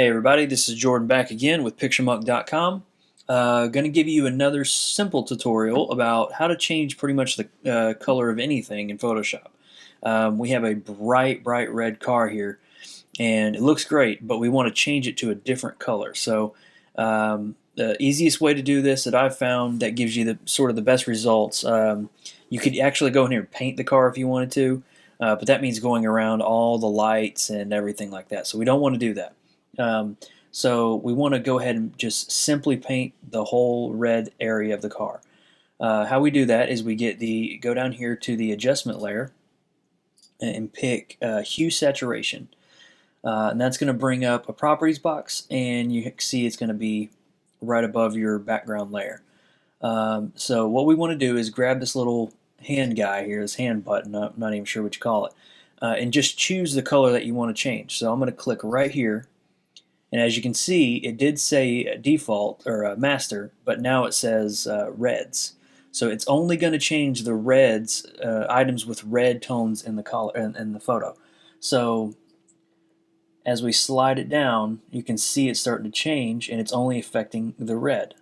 Hey everybody, this is Jordan back again with PictureMonk.com. Going to give you another simple tutorial about how to change pretty much the color of anything in Photoshop. We have a bright red car here and it looks great, but we want to change it to a different color. So the easiest way to do this that I've found that gives you the sort of the best results, you could actually go in here and paint the car if you wanted to, but that means going around all the lights and everything like that. So we don't want to do that. So we want to go ahead and just simply paint the whole red area of the car. How we do that is we go down here to the adjustment layer and pick hue saturation. And that's going to bring up a properties box, and you see it's going to be right above your background layer. So what we want to do is grab this little hand guy here, this hand button, I'm not even sure what you call it, and just choose the color that you want to change. So I'm going to click right here. And as you can see, it did say default or master, but now it says reds. So it's only going to change the reds, items with red tones in the color in the photo. So as we slide it down, you can see it's starting to change, and it's only affecting the red,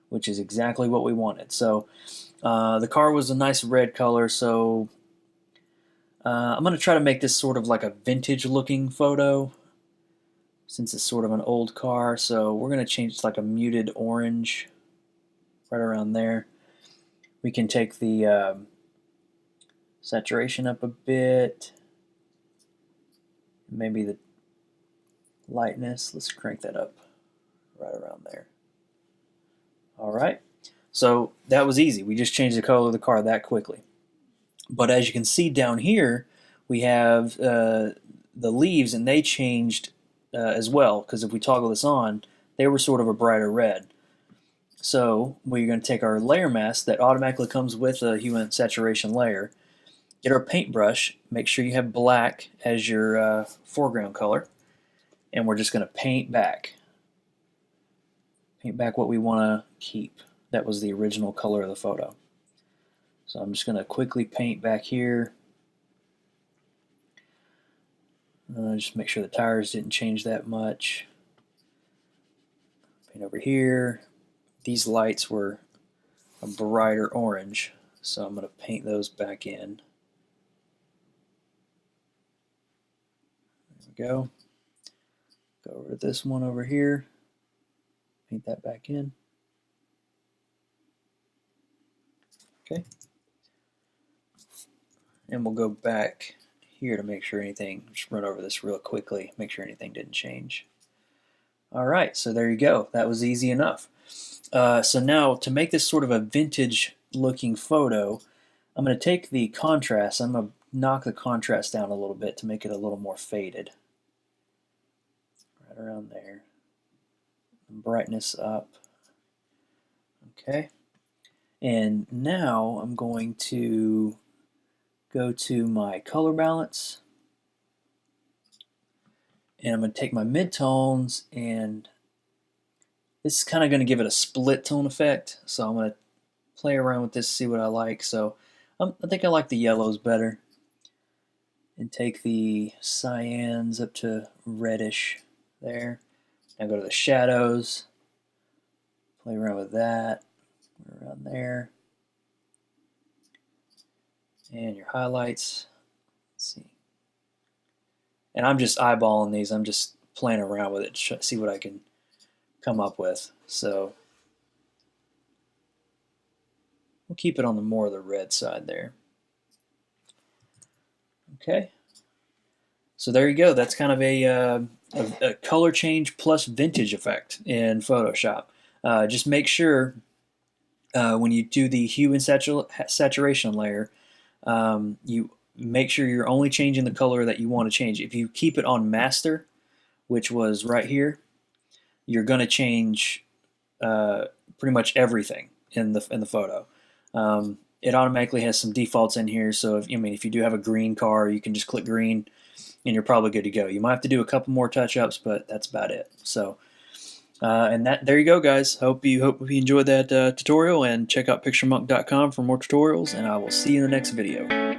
which is exactly what we wanted. So the car was a nice red color, so I'm going to try to make this sort of like a vintage-looking photo, since it's sort of an old car. So we're going to change it to like a muted orange right around there. We can take the saturation up a bit, maybe the lightness, let's crank that up right around there. Alright, so that was easy. We just changed the color of the car that quickly. But as you can see down here, we have the leaves, and they changed as well, because if we toggle this on, they were sort of a brighter red. So we're going to take our layer mask that automatically comes with a hue and saturation layer, get our paintbrush, make sure you have black as your foreground color, and we're just going to paint back what we want to keep. That was the original color of the photo. So I'm just going to quickly paint back here. Just make sure the tires didn't change that much. Paint over here. These lights were a brighter orange, so I'm going to paint those back in. There we go. Go over to this one over here. Paint that back in. Okay. And we'll go back here to make sure anything, just run over this real quickly, make sure anything didn't change. Alright, so there you go. That was easy enough. So now to make this sort of a vintage looking photo, I'm going to take the contrast, I'm going to knock the contrast down a little bit to make it a little more faded. Right around there. Brightness up. Okay. And now I'm going to go to my color balance, and I'm going to take my midtones, and this is kind of going to give it a split tone effect, so I'm going to play around with this, see what I like. So I think I like the yellows better, and take the cyans up to reddish there. Now go to the shadows, play around with that, around there. And your highlights, let's see. And I'm just eyeballing these, I'm just playing around with it, see what I can come up with. So we'll keep it on the more of the red side there. Okay. So there you go. That's kind of a color change plus vintage effect in Photoshop. Just make sure when you do the hue and saturation layer, you make sure you're only changing the color that you want to change. If you keep it on master, which was right here, you're going to change pretty much everything in the photo. It automatically has some defaults in here, so if you do have a green car, you can just click green and you're probably good to go. You might have to do a couple more touch-ups, but that's about it. So and there you go, guys. Hope you enjoyed that tutorial, and check out picturemonk.com for more tutorials, and I will see you in the next video.